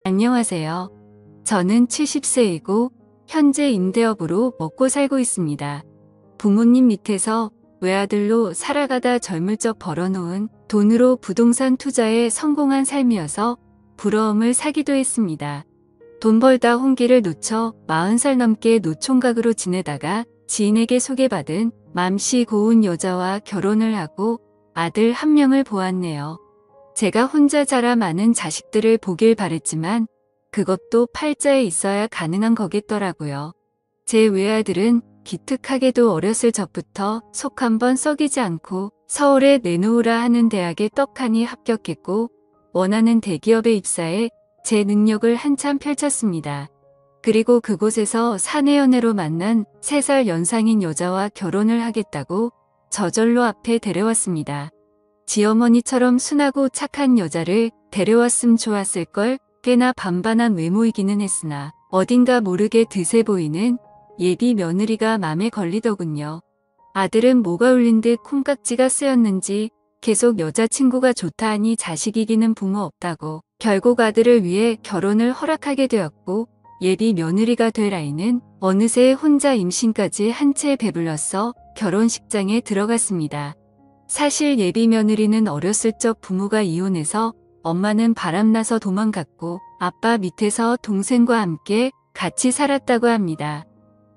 안녕하세요. 저는 70세이고 현재 임대업으로 먹고 살고 있습니다. 부모님 밑에서 외아들로 살아가다 젊을 적 벌어놓은 돈으로 부동산 투자에 성공한 삶이어서 부러움을 사기도 했습니다. 돈 벌다 홍기를 놓쳐 40살 넘게 노총각으로 지내다가 지인에게 소개받은 맘씨 고운 여자와 결혼을 하고 아들 한 명을 보았네요. 제가 혼자 자라 많은 자식들을 보길 바랬지만 그것도 팔자에 있어야 가능한 거겠더라고요. 제 외아들은 기특하게도 어렸을 적부터 속 한번 썩이지 않고 서울에 내놓으라 하는 대학에 떡하니 합격했고 원하는 대기업에 입사해 제 능력을 한참 펼쳤습니다. 그리고 그곳에서 사내연애로 만난 3살 연상인 여자와 결혼을 하겠다고 저절로 앞에 데려왔습니다. 지어머니처럼 순하고 착한 여자를 데려왔음 좋았을걸. 꽤나 반반한 외모이기는 했으나 어딘가 모르게 드세 보이는 예비 며느리가 맘에 걸리더군요. 아들은 뭐가 울린 듯 콩깍지가 쓰였는지 계속 여자친구가 좋다 하니 자식 이기는 부모 없다고 결국 아들을 위해 결혼을 허락하게 되었고 예비 며느리가 될 아이는 어느새 혼자 임신까지 한 채 배불렀어 결혼식장에 들어갔습니다. 사실 예비 며느리는 어렸을 적 부모가 이혼해서 엄마는 바람나서 도망갔고 아빠 밑에서 동생과 함께 같이 살았다고 합니다.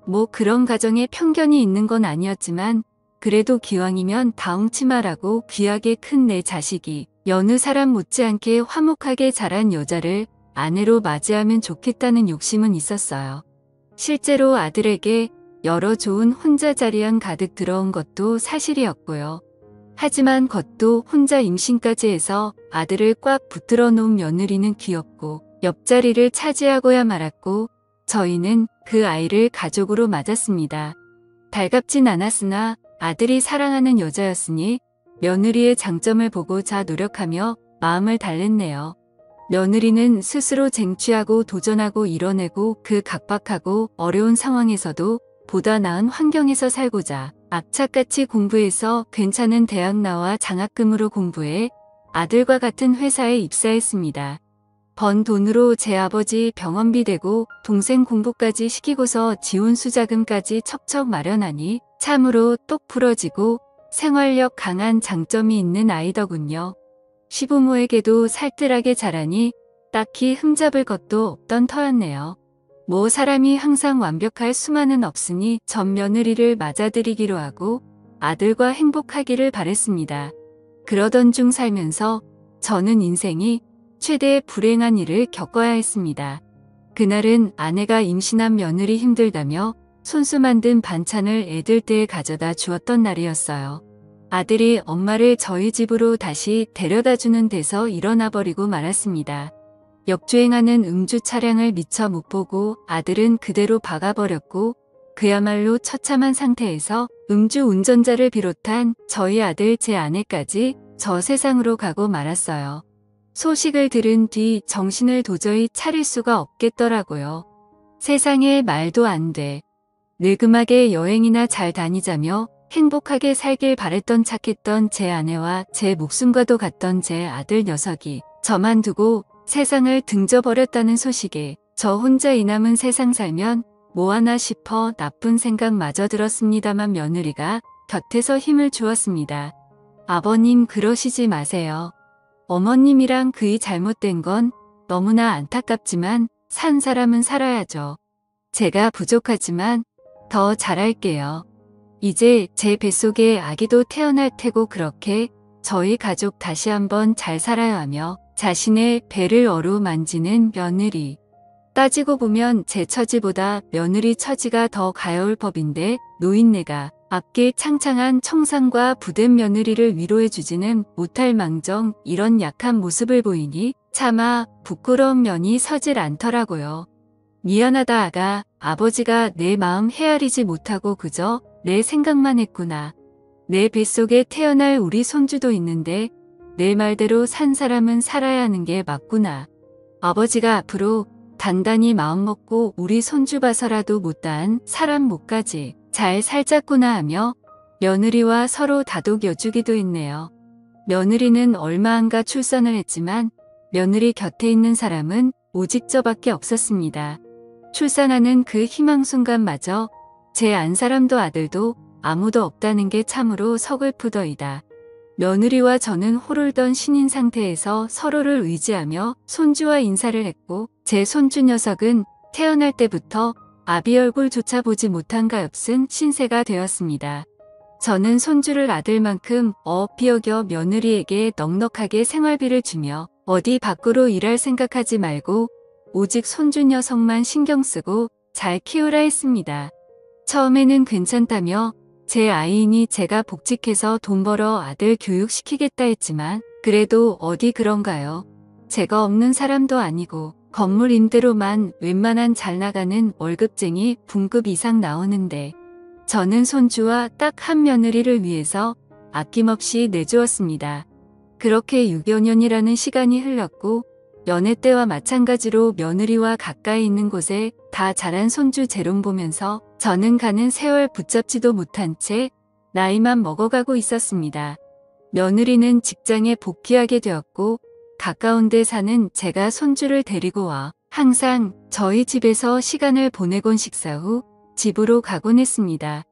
뭐 그런 가정에 편견이 있는 건 아니었지만 그래도 기왕이면 다홍치마라고 귀하게 큰 내 자식이 여느 사람 못지않게 화목하게 자란 여자를 아내로 맞이하면 좋겠다는 욕심은 있었어요. 실제로 아들에게 여러 좋은 혼자 자리안 가득 들어온 것도 사실이었고요. 하지만 겉도 혼자 임신까지 해서 아들을 꽉 붙들어 놓은 며느리는 귀엽고 옆자리를 차지하고야 말았고 저희는 그 아이를 가족으로 맞았습니다. 달갑진 않았으나 아들이 사랑하는 여자였으니 며느리의 장점을 보고자 노력하며 마음을 달랬네요. 며느리는 스스로 쟁취하고 도전하고 이뤄내고 그 각박하고 어려운 상황에서도 보다 나은 환경에서 살고자 악착같이 공부해서 괜찮은 대학 나와 장학금으로 공부해 아들과 같은 회사에 입사했습니다. 번 돈으로 제 아버지 병원비 대고 동생 공부까지 시키고서 지원수자금까지 척척 마련하니 참으로 똑 부러지고 생활력 강한 장점이 있는 아이더군요. 시부모에게도 살뜰하게 자라니 딱히 흠잡을 것도 없던 터였네요. 뭐 사람이 항상 완벽할 수만은 없으니 전 며느리를 맞아들이기로 하고 아들과 행복하기를 바랬습니다. 그러던 중 살면서 저는 인생이 최대의 불행한 일을 겪어야 했습니다. 그날은 아내가 임신한 며느리 힘들다며 손수 만든 반찬을 애들 떼에 가져다 주었던 날이었어요. 아들이 엄마를 저희 집으로 다시 데려다주는 데서 일어나 버리고 말았습니다. 역주행하는 음주 차량을 미처 못 보고 아들은 그대로 박아버렸고 그야말로 처참한 상태에서 음주 운전자를 비롯한 저희 아들 제 아내까지 저 세상으로 가고 말았어요. 소식을 들은 뒤 정신을 도저히 차릴 수가 없겠더라고요. 세상에 말도 안 돼. 느금하게 여행이나 잘 다니자며 행복하게 살길 바랬던 착했던 제 아내와 제 목숨과도 같던 제 아들 녀석이 저만 두고 세상을 등져버렸다는 소식에 저 혼자 이 남은 세상 살면 뭐하나 싶어 나쁜 생각마저 들었습니다만 며느리가 곁에서 힘을 주었습니다. 아버님 그러시지 마세요. 어머님이랑 그이 잘못된 건 너무나 안타깝지만 산 사람은 살아야죠. 제가 부족하지만 더 잘할게요. 이제 제 뱃속에 아기도 태어날 테고 그렇게 저희 가족 다시 한번 잘 살아야 하며 자신의 배를 어루만지는 며느리. 따지고 보면 제 처지보다 며느리 처지가 더 가여울 법인데 노인네가 앞길 창창한 청산과 부된 며느리를 위로해주지는 못할 망정 이런 약한 모습을 보이니 차마 부끄러운 면이 서질 않더라고요. 미안하다 아가, 아버지가 내 마음 헤아리지 못하고 그저 내 생각만 했구나. 내 뱃속에 태어날 우리 손주도 있는데 내 말대로 산 사람은 살아야 하는 게 맞구나. 아버지가 앞으로 단단히 마음먹고 우리 손주 봐서라도 못다한 사람 목까지 잘 살자꾸나 하며 며느리와 서로 다독여주기도 했네요. 며느리는 얼마 안가 출산을 했지만 며느리 곁에 있는 사람은 오직 저밖에 없었습니다. 출산하는 그 희망 순간마저 제 안 사람도 아들도 아무도 없다는 게 참으로 서글프더이다. 며느리와 저는 호를던 신인 상태에서 서로를 의지하며 손주와 인사를 했고 제 손주 녀석은 태어날 때부터 아비 얼굴조차 보지 못한 가엾은 신세가 되었습니다. 저는 손주를 아들만큼 어업비 여겨 며느리에게 넉넉하게 생활비를 주며 어디 밖으로 일할 생각하지 말고 오직 손주 녀석만 신경 쓰고 잘 키우라 했습니다. 처음에는 괜찮다며 제 아이이니 제가 복직해서 돈 벌어 아들 교육시키겠다 했지만 그래도 어디 그런가요? 제가 없는 사람도 아니고 건물 임대로만 웬만한 잘 나가는 월급쟁이 분급 이상 나오는데 저는 손주와 딱 한 며느리를 위해서 아낌없이 내주었습니다. 그렇게 6여 년이라는 시간이 흘렀고 연애 때와 마찬가지로 며느리와 가까이 있는 곳에 다 자란 손주 재롱 보면서 저는 가는 세월 붙잡지도 못한 채 나이만 먹어가고 있었습니다. 며느리는 직장에 복귀하게 되었고 가까운 데 사는 제가 손주를 데리고 와 항상 저희 집에서 시간을 보내곤 식사 후 집으로 가곤 했습니다.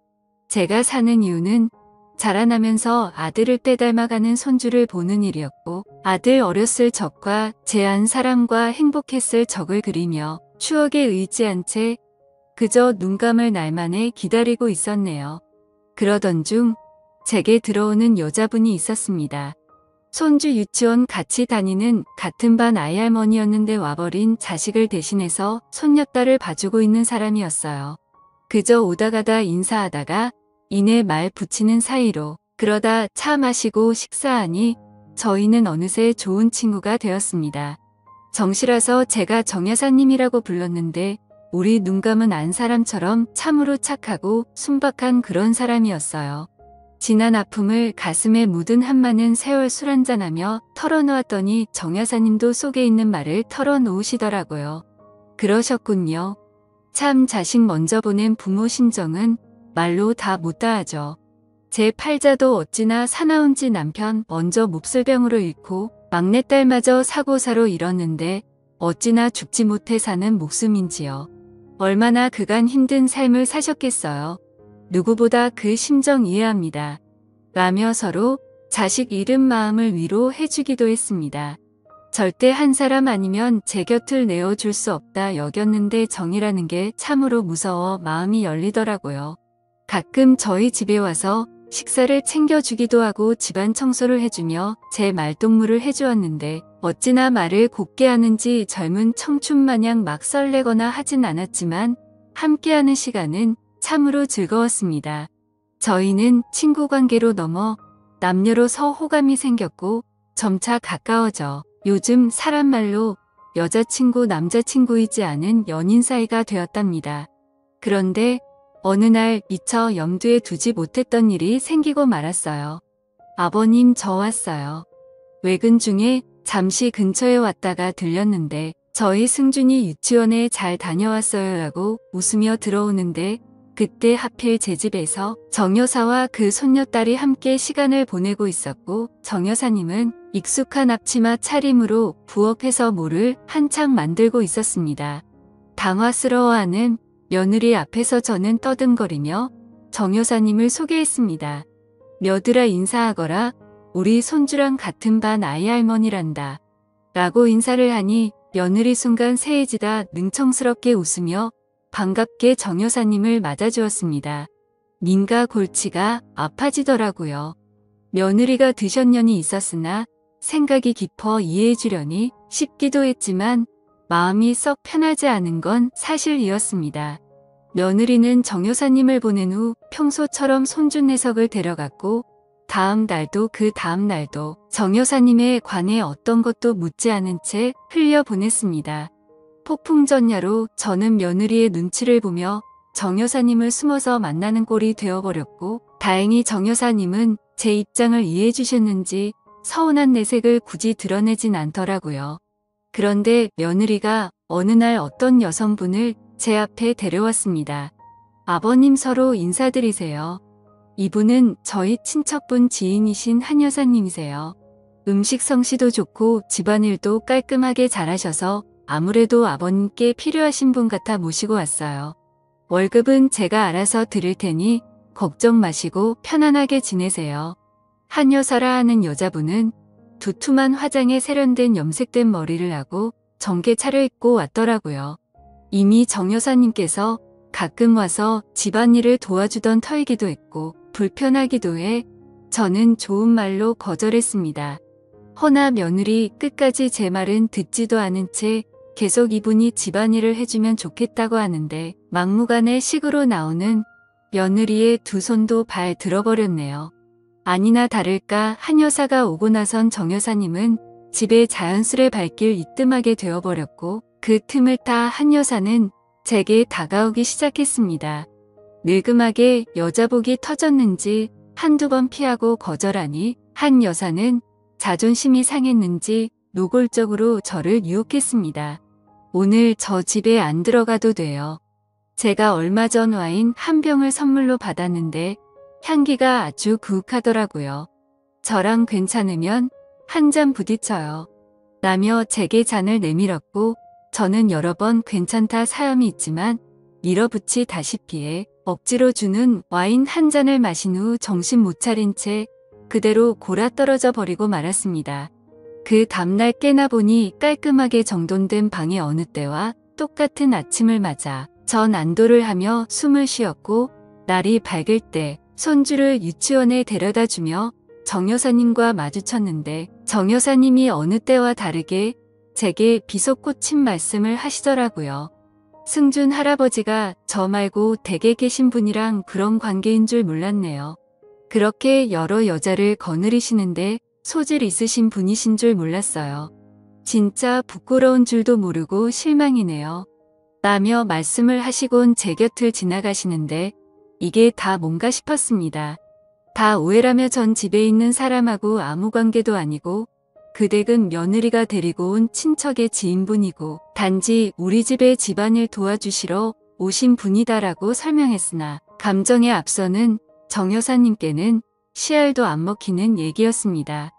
제가 사는 이유는 자라나면서 아들을 빼닮아가는 손주를 보는 일이었고 아들 어렸을 적과 제 안 사람과 행복했을 적을 그리며 추억에 의지한 채 그저 눈 감을 날만에 기다리고 있었네요. 그러던 중 제게 들어오는 여자분이 있었습니다. 손주 유치원 같이 다니는 같은 반 아이 할머니였는데 와버린 자식을 대신해서 손녀딸을 봐주고 있는 사람이었어요. 그저 오다가다 인사하다가 이내 말 붙이는 사이로 그러다 차 마시고 식사하니 저희는 어느새 좋은 친구가 되었습니다. 정시라서 제가 정 여사님이라고 불렀는데 우리 눈 감은 안 사람처럼 참으로 착하고 순박한 그런 사람이었어요. 지난 아픔을 가슴에 묻은 한많은 세월 술 한잔하며 털어놓았더니 정 여사님도 속에 있는 말을 털어놓으시더라고요. 그러셨군요. 참 자식 먼저 보낸 부모 심정은 말로 다 못다하죠. 제 팔자도 어찌나 사나운지 남편 먼저 몹쓸병으로 잃고 막내딸마저 사고사로 잃었는데 어찌나 죽지 못해 사는 목숨인지요. 얼마나 그간 힘든 삶을 사셨겠어요. 누구보다 그 심정 이해합니다. 라며 서로 자식 잃은 마음을 위로해 주기도 했습니다. 절대 한 사람 아니면 제 곁을 내어줄 수 없다 여겼는데 정이라는 게 참으로 무서워 마음이 열리더라고요. 가끔 저희 집에 와서 식사를 챙겨주기도 하고 집안 청소를 해주며 제 말동무를 해주었는데 어찌나 말을 곱게 하는지 젊은 청춘 마냥 막 설레거나 하진 않았지만 함께하는 시간은 참으로 즐거웠습니다. 저희는 친구 관계로 넘어 남녀로서 호감이 생겼고 점차 가까워져 요즘 사람 말로 여자친구 남자친구이지 않은 연인 사이가 되었답니다. 그런데 어느 날 미처 염두에 두지 못했던 일이 생기고 말았어요. 아버님 저 왔어요. 외근 중에 잠시 근처에 왔다가 들렸는데 저희 승준이 유치원에 잘 다녀왔어요 라고 웃으며 들어오는데 그때 하필 제 집에서 정 여사와 그 손녀딸이 함께 시간을 보내고 있었고 정 여사님은 익숙한 앞치마 차림으로 부엌에서 뭐를 한창 만들고 있었습니다. 당황스러워하는 며느리 앞에서 저는 떠듬거리며 정 여사님을 소개했습니다. 며느라 인사하거라 우리 손주랑 같은 반 아이 할머니란다. 라고 인사를 하니 며느리 순간 새해지다 능청스럽게 웃으며 반갑게 정 여사님을 맞아주었습니다. 민가 골치가 아파지더라고요. 며느리가 드셨년이 있었으나 생각이 깊어 이해해주려니 싶기도 했지만 마음이 썩 편하지 않은 건 사실이었습니다. 며느리는 정 여사님을 보낸 후 평소처럼 손주 녀석을 데려갔고 다음 날도 그 다음 날도 정 여사님에 관해 어떤 것도 묻지 않은 채 흘려보냈습니다. 폭풍전야로 저는 며느리의 눈치를 보며 정 여사님을 숨어서 만나는 꼴이 되어버렸고 다행히 정 여사님은 제 입장을 이해해 주셨는지 서운한 내색을 굳이 드러내진 않더라고요. 그런데 며느리가 어느 날 어떤 여성분을 제 앞에 데려왔습니다. 아버님 서로 인사드리세요. 이분은 저희 친척분 지인이신 한 여사님이세요. 음식 솜씨도 좋고 집안일도 깔끔하게 잘하셔서 아무래도 아버님께 필요하신 분 같아 모시고 왔어요. 월급은 제가 알아서 드릴 테니 걱정 마시고 편안하게 지내세요. 한 여사라 하는 여자분은 두툼한 화장에 세련된 염색된 머리를 하고 정게 차려입고 왔더라고요. 이미 정 여사님께서 가끔 와서 집안일을 도와주던 터이기도 했고 불편하기도 해 저는 좋은 말로 거절했습니다. 허나 며느리 끝까지 제 말은 듣지도 않은 채 계속 이분이 집안일을 해주면 좋겠다고 하는데 막무가내 식으로 나오는 며느리의 두 손도 발 들어버렸네요. 아니나 다를까 한 여사가 오고 나선 정 여사님은 집에 자연스레 발길 이뜸하게 되어버렸고 그 틈을 타 한 여사는 제게 다가오기 시작했습니다. 늙음하게 여자복이 터졌는지 한두 번 피하고 거절하니 한 여사는 자존심이 상했는지 노골적으로 저를 유혹했습니다. 오늘 저 집에 안 들어가도 돼요. 제가 얼마 전 와인 한 병을 선물로 받았는데 향기가 아주 그윽하더라고요. 저랑 괜찮으면 한 잔 부딪혀요. 라며 제게 잔을 내밀었고 저는 여러 번 괜찮다 사염이 있지만 밀어붙이다시피 억지로 주는 와인 한 잔을 마신 후 정신 못 차린 채 그대로 골아떨어져 버리고 말았습니다. 그 다음날 깨나 보니 깔끔하게 정돈된 방의 어느 때와 똑같은 아침을 맞아 전 안도를 하며 숨을 쉬었고 날이 밝을 때 손주를 유치원에 데려다 주며 정 여사님과 마주쳤는데 정 여사님이 어느 때와 다르게 제게 비속고친 말씀을 하시더라고요. 승준 할아버지가 저 말고 댁에 계신 분이랑 그런 관계인 줄 몰랐네요. 그렇게 여러 여자를 거느리시는데 소질 있으신 분이신 줄 몰랐어요. 진짜 부끄러운 줄도 모르고 실망이네요. 라며 말씀을 하시곤 제 곁을 지나가시는데 이게 다 뭔가 싶었습니다. 다 오해라며 전 집에 있는 사람하고 아무 관계도 아니고 그 댁은 며느리가 데리고 온 친척의 지인분이고 단지 우리 집에 집안일 도와주시러 오신 분이다라고 설명했으나 감정에 앞서는 정 여사님께는 씨알도 안 먹히는 얘기였습니다.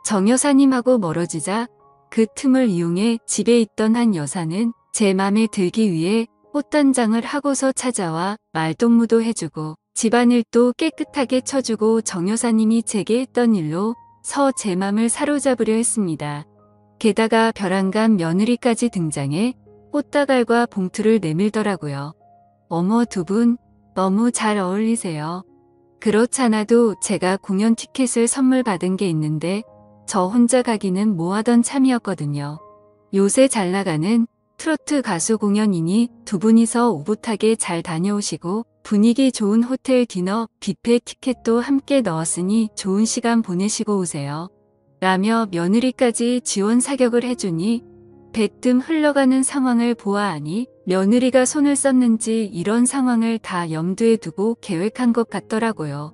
정 여사님하고 멀어지자 그 틈을 이용해 집에 있던 한 여사는 제 맘에 들기 위해 꽃단장을 하고서 찾아와 말동무도 해주고 집안일도 깨끗하게 쳐주고 정 여사님이 제게 했던 일로 제 맘을 사로잡으려 했습니다. 게다가 벼랑간 며느리까지 등장해 꽃다발과 봉투를 내밀더라고요. 어머 두 분 너무 잘 어울리세요. 그렇잖아도 제가 공연 티켓을 선물 받은 게 있는데 저 혼자 가기는 뭐하던 참이었거든요. 요새 잘 나가는 트로트 가수 공연이니 두 분이서 오붓하게 잘 다녀오시고 분위기 좋은 호텔 디너 뷔페 티켓도 함께 넣었으니 좋은 시간 보내시고 오세요. 라며 며느리까지 지원 사격을 해주니 배뜸 흘러가는 상황을 보아하니 며느리가 손을 썼는지 이런 상황을 다 염두에 두고 계획한 것 같더라고요.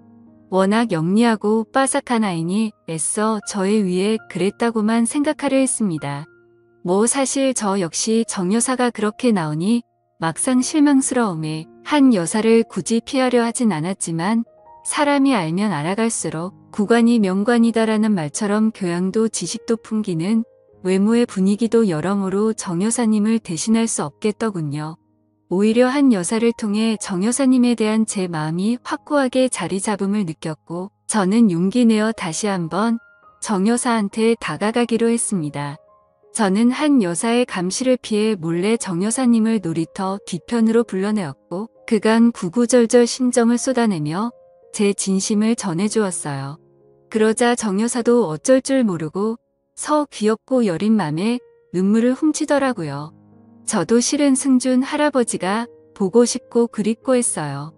워낙 영리하고 빠삭한 아이니 애써 저의 위에 그랬다고만 생각하려 했습니다. 뭐 사실 저 역시 정 여사가 그렇게 나오니 막상 실망스러움에 한 여사를 굳이 피하려 하진 않았지만 사람이 알면 알아갈수록 구관이 명관이다라는 말처럼 교양도 지식도 풍기는 외모의 분위기도 여러모로 정 여사님을 대신할 수 없겠더군요. 오히려 한 여사를 통해 정 여사님에 대한 제 마음이 확고하게 자리 잡음을 느꼈고 저는 용기 내어 다시 한번 정 여사한테 다가가기로 했습니다. 저는 한 여사의 감시를 피해 몰래 정 여사님을 놀이터 뒤편으로 불러내었고 그간 구구절절 심정을 쏟아내며 제 진심을 전해주었어요. 그러자 정 여사도 어쩔 줄 모르고 귀엽고 여린 맘에 눈물을 훔치더라고요. 저도 실은 승준 할아버지가 보고 싶고 그립고 했어요.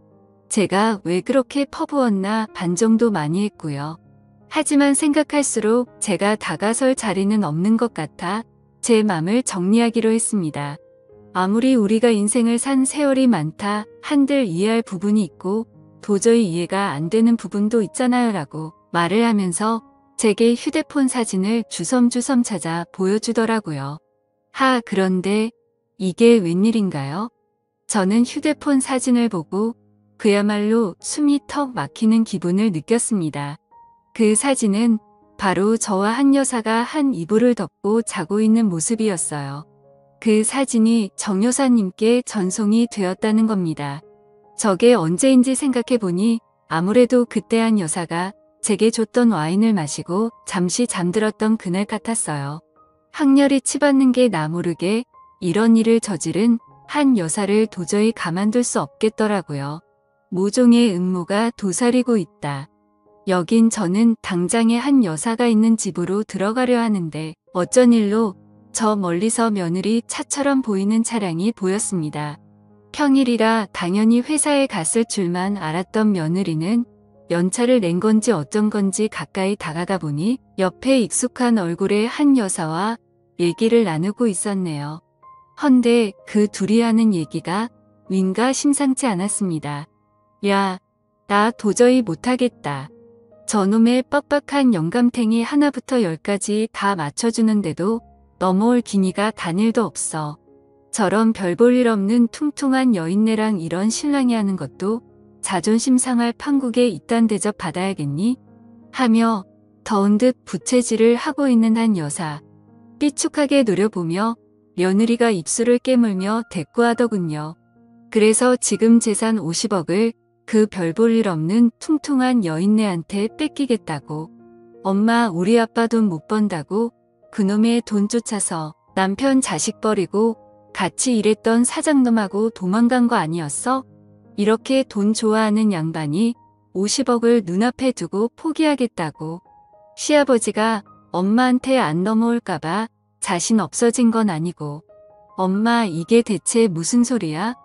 제가 왜 그렇게 퍼부었나 반정도 많이 했고요. 하지만 생각할수록 제가 다가설 자리는 없는 것 같아 제 맘을 정리하기로 했습니다. 아무리 우리가 인생을 산 세월이 많다 한들 이해할 부분이 있고 도저히 이해가 안 되는 부분도 있잖아요 라고 말을 하면서 제게 휴대폰 사진을 주섬주섬 찾아 보여주더라고요. 그런데 이게 웬일인가요? 저는 휴대폰 사진을 보고 그야말로 숨이 턱 막히는 기분을 느꼈습니다. 그 사진은 바로 저와 한 여사가 한 이불을 덮고 자고 있는 모습이었어요. 그 사진이 정 여사님께 전송이 되었다는 겁니다. 저게 언제인지 생각해보니 아무래도 그때 한 여사가 제게 줬던 와인을 마시고 잠시 잠들었던 그날 같았어요. 학렬이 치받는 게 나 모르게 이런 일을 저지른 한 여사를 도저히 가만둘 수 없겠더라고요. 모종의 음모가 도사리고 있다. 여긴 저는 당장에 한 여사가 있는 집으로 들어가려 하는데 어쩐 일로 저 멀리서 며느리 차처럼 보이는 차량이 보였습니다. 평일이라 당연히 회사에 갔을 줄만 알았던 며느리는 연차를 낸 건지 어쩐 건지 가까이 다가가 보니 옆에 익숙한 얼굴의 한 여사와 얘기를 나누고 있었네요. 헌데 그 둘이 하는 얘기가 윈가 심상치 않았습니다. 야, 나 도저히 못하겠다. 저놈의 빡빡한 영감탱이 하나부터 열까지 다 맞춰주는데도 넘어올 기니가 단일도 없어. 저런 별 볼 일 없는 퉁퉁한 여인네랑 이런 신랑이 하는 것도 자존심 상할 판국에 이딴 대접 받아야겠니? 하며 더운 듯 부채질을 하고 있는 한 여사. 삐축하게 노려보며 며느리가 입술을 깨물며 대꾸하더군요. 그래서 지금 재산 50억을 그 별 볼 일 없는 퉁퉁한 여인네한테 뺏기겠다고. 엄마 우리 아빠 돈 못 번다고 그놈의 돈 쫓아서 남편 자식 버리고 같이 일했던 사장놈하고 도망간 거 아니었어? 이렇게 돈 좋아하는 양반이 50억을 눈앞에 두고 포기하겠다고. 시아버지가 엄마한테 안 넘어올까봐 자신 없어진 건 아니고. 엄마 이게 대체 무슨 소리야?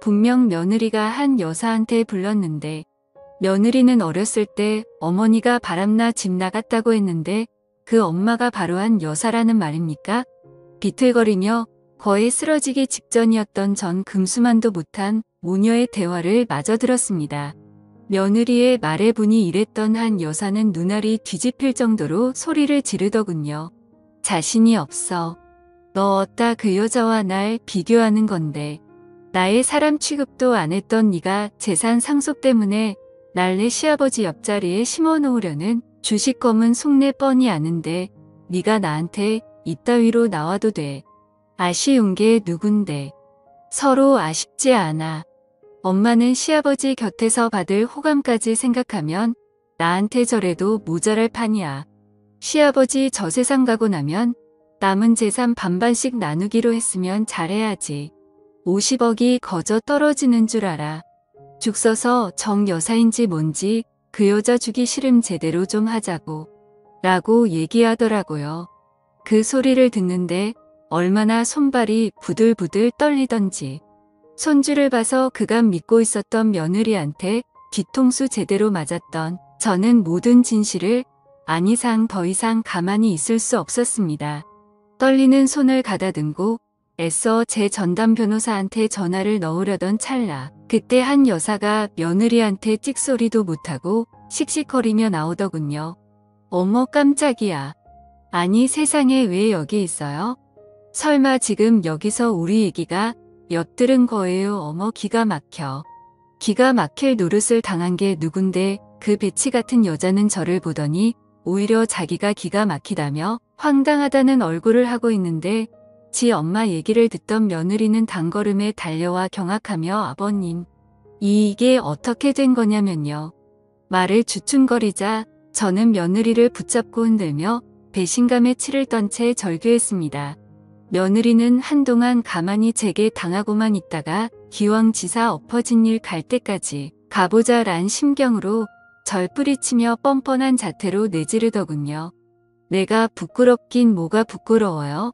분명 며느리가 한 여사한테 불렀는데 며느리는 어렸을 때 어머니가 바람나 집 나갔다고 했는데 그 엄마가 바로 한 여사라는 말입니까? 비틀거리며 거의 쓰러지기 직전이었던 전 금수만도 못한 모녀의 대화를 마저 들었습니다. 며느리의 말에 분이 이랬던 한 여사는 눈알이 뒤집힐 정도로 소리를 지르더군요. 자신이 없어. 너 어따 그 여자와 날 비교하는 건데. 나의 사람 취급도 안 했던 네가 재산 상속 때문에 날 내 시아버지 옆자리에 심어놓으려는 주식검은 속내 뻔히 아는데 네가 나한테 이따위로 나와도 돼. 아쉬운 게 누군데. 서로 아쉽지 않아. 엄마는 시아버지 곁에서 받을 호감까지 생각하면 나한테 저래도 모자랄 판이야. 시아버지 저 세상 가고 나면 남은 재산 반반씩 나누기로 했으면 잘해야지. 50억이 거저 떨어지는 줄 알아. 죽 써서 정 여사인지 뭔지 그 여자 주기 싫음 제대로 좀 하자고. 라고 얘기하더라고요. 그 소리를 듣는데 얼마나 손발이 부들부들 떨리던지. 손주를 봐서 그간 믿고 있었던 며느리한테 뒤통수 제대로 맞았던 저는 모든 진실을 안 이상 더 이상 가만히 있을 수 없었습니다. 떨리는 손을 가다듬고 애써 제 전담 변호사한테 전화를 넣으려던 찰나 그때 한 여사가 며느리한테 찍소리도 못하고 씩씩거리며 나오더군요. 어머 깜짝이야. 아니 세상에 왜 여기 있어요? 설마 지금 여기서 우리 얘기가 엿들은 거예요? 어머 기가 막혀. 기가 막힐 노릇을 당한 게 누군데 그 배치 같은 여자는 저를 보더니 오히려 자기가 기가 막히다며 황당하다는 얼굴을 하고 있는데 지 엄마 얘기를 듣던 며느리는 단걸음에 달려와 경악하며 아버님 이게 어떻게 된 거냐면요. 말을 주춤거리자 저는 며느리를 붙잡고 흔들며 배신감에 치를 떤 채 절규했습니다. 며느리는 한동안 가만히 제게 당하고만 있다가 기왕지사 엎어진 일 갈 때까지 가보자란 심경으로 절 뿌리치며 뻔뻔한 자태로 내지르더군요. 내가 부끄럽긴 뭐가 부끄러워요?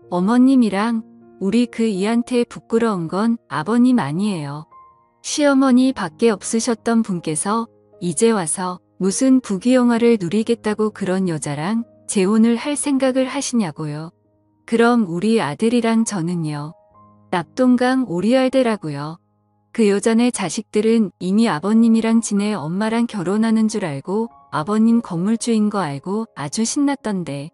어머님이랑 우리 그 이한테 부끄러운 건 아버님 아니에요. 시어머니 밖에 없으셨던 분께서 이제 와서 무슨 부귀영화를 누리겠다고 그런 여자랑 재혼을 할 생각을 하시냐고요. 그럼 우리 아들이랑 저는요. 낙동강 오리알대라고요. 그 여자네 자식들은 이미 아버님이랑 지내 엄마랑 결혼하는 줄 알고 아버님 건물주인 거 알고 아주 신났던데.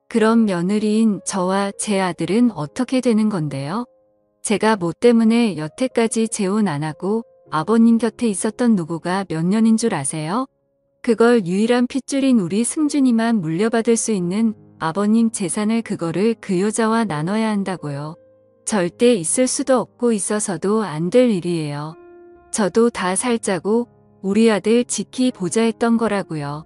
그럼 며느리인 저와 제 아들은 어떻게 되는 건데요? 제가 뭐 때문에 여태까지 재혼 안 하고 아버님 곁에 있었던 노고가 몇 년인 줄 아세요? 그걸 유일한 핏줄인 우리 승준이만 물려받을 수 있는 아버님 재산을 그거를 그 여자와 나눠야 한다고요. 절대 있을 수도 없고 있어서도 안 될 일이에요. 저도 다 살자고 우리 아들 지키보자 했던 거라고요.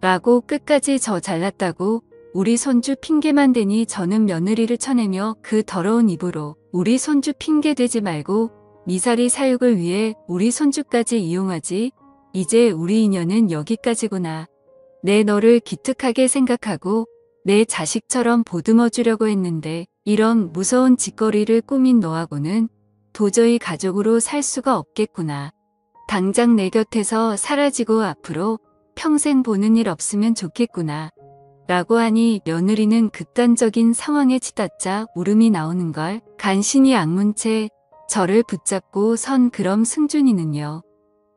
라고 끝까지 저 잘났다고 우리 손주 핑계만 대니 저는 며느리를 쳐내며 그 더러운 입으로 우리 손주 핑계 대지 말고 미사리 사육을 위해 우리 손주까지 이용하지. 이제 우리 인연은 여기까지구나. 내 너를 기특하게 생각하고 내 자식처럼 보듬어 주려고 했는데 이런 무서운 짓거리를 꾸민 너하고는 도저히 가족으로 살 수가 없겠구나. 당장 내 곁에서 사라지고 앞으로 평생 보는 일 없으면 좋겠구나. 라고 하니 며느리는 극단적인 상황에 치닫자 울음이 나오는 걸 간신히 악문 채 저를 붙잡고 선 그럼 승준이는요.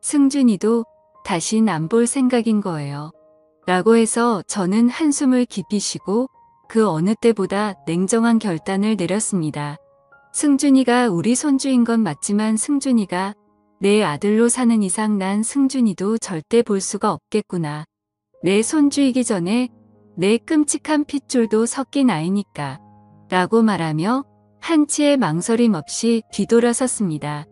승준이도 다신 안 볼 생각인 거예요. 라고 해서 저는 한숨을 깊이 쉬고 그 어느 때보다 냉정한 결단을 내렸습니다. 승준이가 우리 손주인 건 맞지만 승준이가 내 아들로 사는 이상 난 승준이도 절대 볼 수가 없겠구나. 내 손주이기 전에 내 끔찍한 핏줄도 섞인 아이니까. 라고 말하며 한치의 망설임 없이 뒤돌아섰습니다.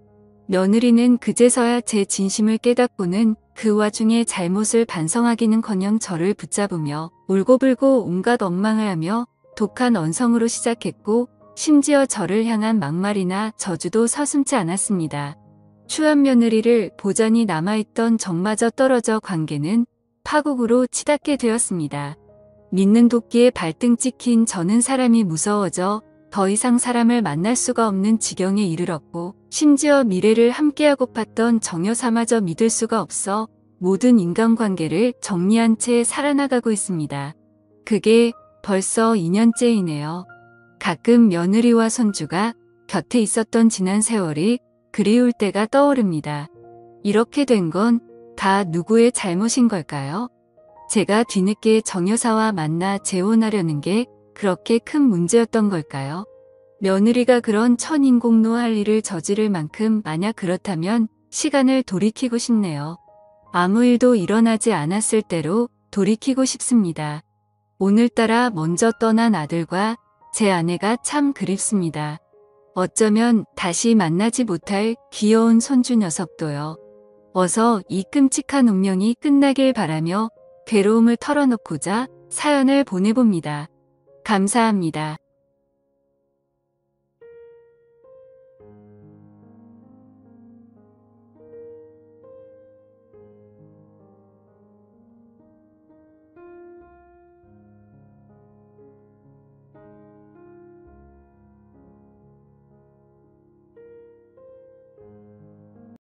며느리는 그제서야 제 진심을 깨닫고는 그 와중에 잘못을 반성하기는커녕 저를 붙잡으며 울고불고 온갖 엉망을 하며 독한 언성으로 시작했고 심지어 저를 향한 막말이나 저주도 서슴지 않았습니다. 추한 며느리를 보자니 남아있던 정마저 떨어져 관계는 파국으로 치닫게 되었습니다. 믿는 도끼에 발등 찍힌 저는 사람이 무서워져 더 이상 사람을 만날 수가 없는 지경에 이르렀고 심지어 미래를 함께하고 팠던 정여사마저 믿을 수가 없어 모든 인간관계를 정리한 채 살아나가고 있습니다. 그게 벌써 2년째이네요. 가끔 며느리와 손주가 곁에 있었던 지난 세월이 그리울 때가 떠오릅니다. 이렇게 된 건 다 누구의 잘못인 걸까요? 제가 뒤늦게 정여사와 만나 재혼하려는 게 그렇게 큰 문제였던 걸까요? 며느리가 그런 천인공노할 일을 저지를 만큼 만약 그렇다면 시간을 돌이키고 싶네요. 아무 일도 일어나지 않았을 때로 돌이키고 싶습니다. 오늘따라 먼저 떠난 아들과 제 아내가 참 그립습니다. 어쩌면 다시 만나지 못할 귀여운 손주 녀석도요. 어서 이 끔찍한 운명이 끝나길 바라며 괴로움을 털어놓고자 사연을 보내봅니다. 감사합니다.